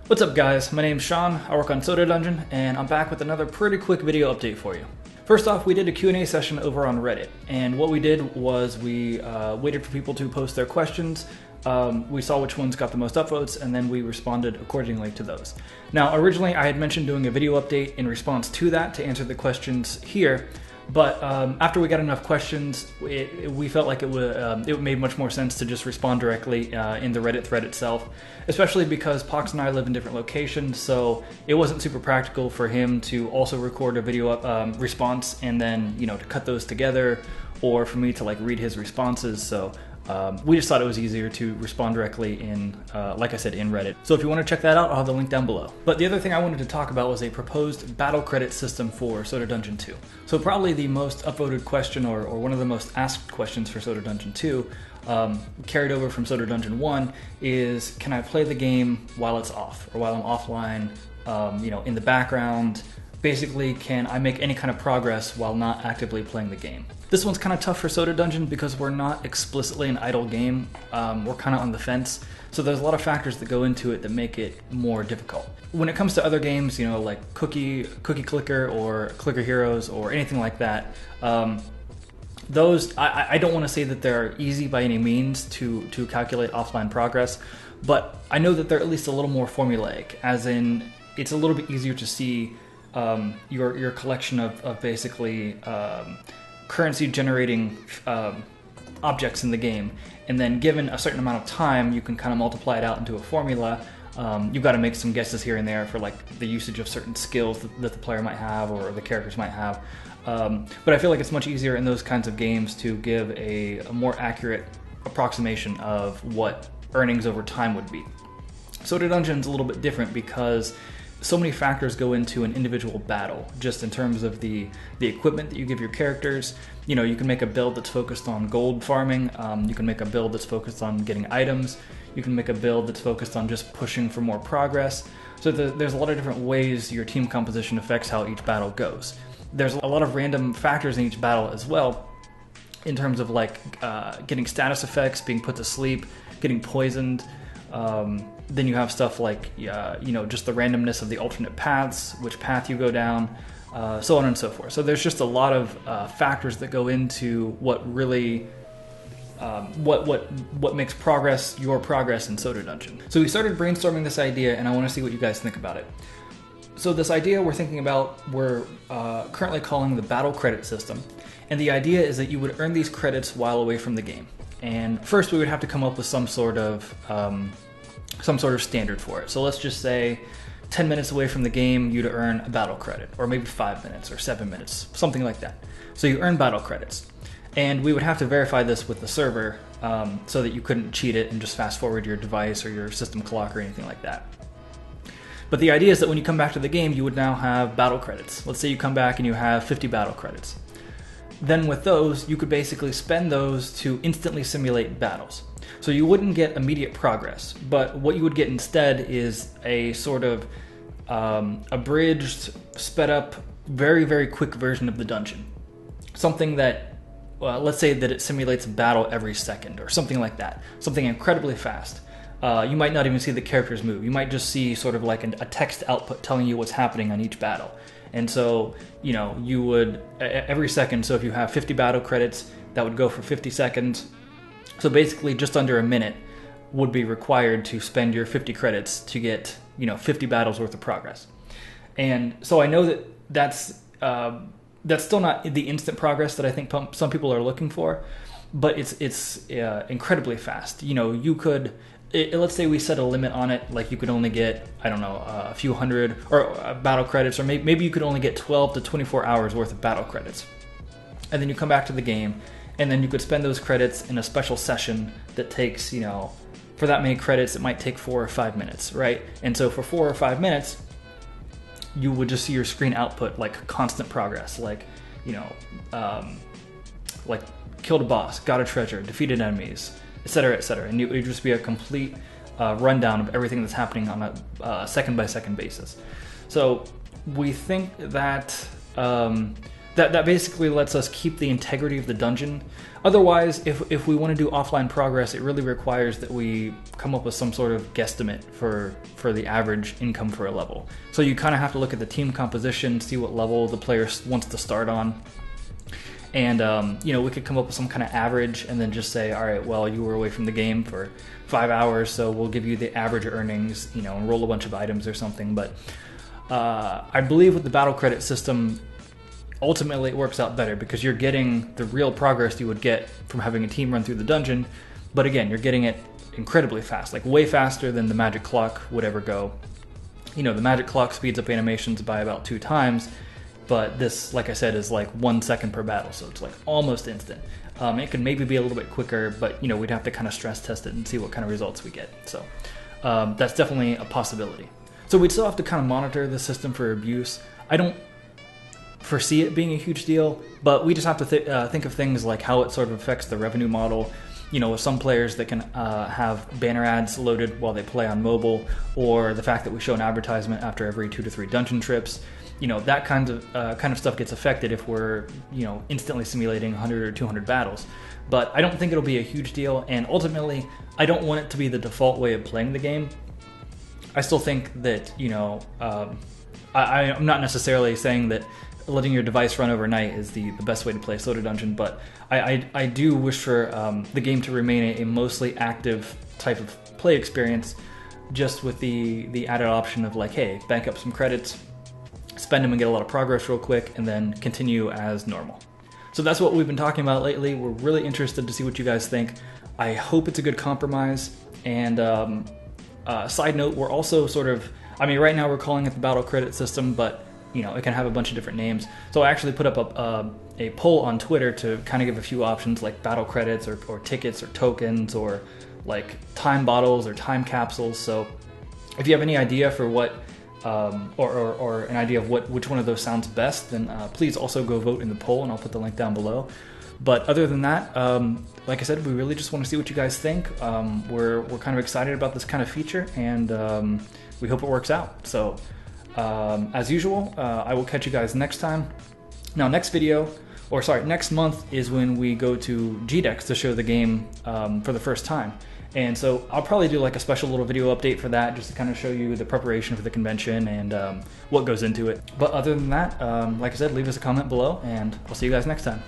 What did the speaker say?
What's up guys, my name's Sean, I work on Soda Dungeon, and I'm back with another pretty quick video update for you. First off, we did a Q&A session over on Reddit, and what we did was we waited for people to post their questions, we saw which ones got the most upvotes, and then we responded accordingly to those. Now originally I had mentioned doing a video update in response to that to answer the questions here, but after we got enough questions, we felt like it made much more sense to just respond directly in the Reddit thread itself, especially because Pox and I live in different locations, so it wasn't super practical for him to also record a video response and then, you know, to cut those together, or for me to like read his responses. So we just thought it was easier to respond directly in, like I said, in Reddit. So if you want to check that out, I'll have the link down below. But the other thing I wanted to talk about was a proposed battle credit system for Soda Dungeon 2. So probably the most upvoted question, or one of the most asked questions for Soda Dungeon 2, carried over from Soda Dungeon 1, is can I play the game while it's off, or while I'm offline, you know, in the background? Basically, can I make any kind of progress while not actively playing the game? This one's kind of tough for Soda Dungeon because we're not explicitly an idle game. We're kind of on the fence, so there's a lot of factors that go into it that make it more difficult. When it comes to other games, you know, like Cookie Clicker or Clicker Heroes or anything like that, those, I don't want to say that they're easy by any means to calculate offline progress, but I know that they're at least a little more formulaic, as in it's a little bit easier to see your collection of basically currency generating objects in the game, and then given a certain amount of time you can kind of multiply it out into a formula. You've got to make some guesses here and there for like the usage of certain skills that the player might have or the characters might have, but I feel like it's much easier in those kinds of games to give a more accurate approximation of what earnings over time would be. Soda Dungeon's a little bit different because so many factors go into an individual battle, just in terms of the equipment that you give your characters. You know, you can make a build that's focused on gold farming, you can make a build that's focused on getting items, you can make a build that's focused on just pushing for more progress. So there's a lot of different ways your team composition affects how each battle goes. There's a lot of random factors in each battle as well, in terms of like getting status effects, being put to sleep, getting poisoned. Then you have stuff like, you know, just the randomness of the alternate paths, which path you go down, so on and so forth. So there's just a lot of factors that go into what really, what makes progress your progress in Soda Dungeon. So we started brainstorming this idea, and I want to see what you guys think about it. So this idea we're thinking about, we're currently calling the battle credit system, and the idea is that you would earn these credits while away from the game. And first we would have to come up with some sort of standard for it. So let's just say 10 minutes away from the game, you'd earn a battle credit, or maybe 5 minutes or 7 minutes, something like that. So you earn battle credits. And we would have to verify this with the server so that you couldn't cheat it and just fast forward your device or your system clock or anything like that. But the idea is that when you come back to the game, you would now have battle credits. Let's say you come back and you have 50 battle credits. Then with those, you could basically spend those to instantly simulate battles. So you wouldn't get immediate progress, but what you would get instead is a sort of abridged, sped up, very, very quick version of the dungeon. Something that, let's say that it simulates a battle every second or something like that. Something incredibly fast. You might not even see the characters move. You might just see sort of like a text output telling you what's happening on each battle. And so, you know, you would, every second, so if you have 50 battle credits, that would go for 50 seconds. So basically just under a minute would be required to spend your 50 credits to get, you know, 50 battles worth of progress. And so I know that that's still not the instant progress that I think some people are looking for, but it's incredibly fast. You know, you could, let's say we set a limit on it, like you could only get, I don't know, a few hundred or battle credits, or maybe you could only get 12 to 24 hours worth of battle credits. And then you come back to the game, and then you could spend those credits in a special session that takes, you know, for that many credits, it might take 4 or 5 minutes, right? And so for 4 or 5 minutes, you would just see your screen output like constant progress, like, you know, like killed a boss, got a treasure, defeated enemies, etc., etc. And it would just be a complete rundown of everything that's happening on a second-by-second basis. So we think that that basically lets us keep the integrity of the dungeon. Otherwise, if we want to do offline progress, it really requires that we come up with some sort of guesstimate for the average income for a level. So you kind of have to look at the team composition, see what level the player wants to start on. And, we could come up with some kind of average and then just say, all right, well, you were away from the game for 5 hours, so we'll give you the average earnings, and roll a bunch of items or something. But I believe with the battle credit system, ultimately it works out better because you're getting the real progress you would get from having a team run through the dungeon. But again, you're getting it incredibly fast, like way faster than the magic clock would ever go. The magic clock speeds up animations by about 2 times. But this, like I said, is like 1 second per battle, so it's like almost instant. It could maybe be a little bit quicker, but we'd have to kind of stress test it and see what kind of results we get. So that's definitely a possibility. So we'd still have to kind of monitor the system for abuse. I don't foresee it being a huge deal, but we just have to think of things like how it sort of affects the revenue model. With some players that can have banner ads loaded while they play on mobile, or the fact that we show an advertisement after every 2 to 3 dungeon trips. That kind of stuff gets affected if we're, instantly simulating 100 or 200 battles. But I don't think it'll be a huge deal, and ultimately, I don't want it to be the default way of playing the game. I still think that, I'm not necessarily saying that letting your device run overnight is the best way to play Soda Dungeon, but I do wish for the game to remain a mostly active type of play experience, just with the added option of like, hey, bank up some credits, spend them and get a lot of progress real quick, and then continue as normal. So that's what we've been talking about lately. We're really interested to see what you guys think. I hope it's a good compromise. And side note, we're also sort of, right now we're calling it the battle credit system, but it can have a bunch of different names. So I actually put up a poll on Twitter to kind of give a few options like battle credits or tickets or tokens or like time bottles or time capsules. So if you have any idea for what or an idea of which one of those sounds best, then please also go vote in the poll, and I'll put the link down below. But other than that, like I said, we really just want to see what you guys think. We're kind of excited about this kind of feature, and we hope it works out. So as usual, I will catch you guys next time. Now, next month is when we go to GDEX to show the game for the first time. And so I'll probably do like a special little video update for that, just to kind of show you the preparation for the convention and what goes into it. But other than that, like I said, leave us a comment below, and I'll see you guys next time.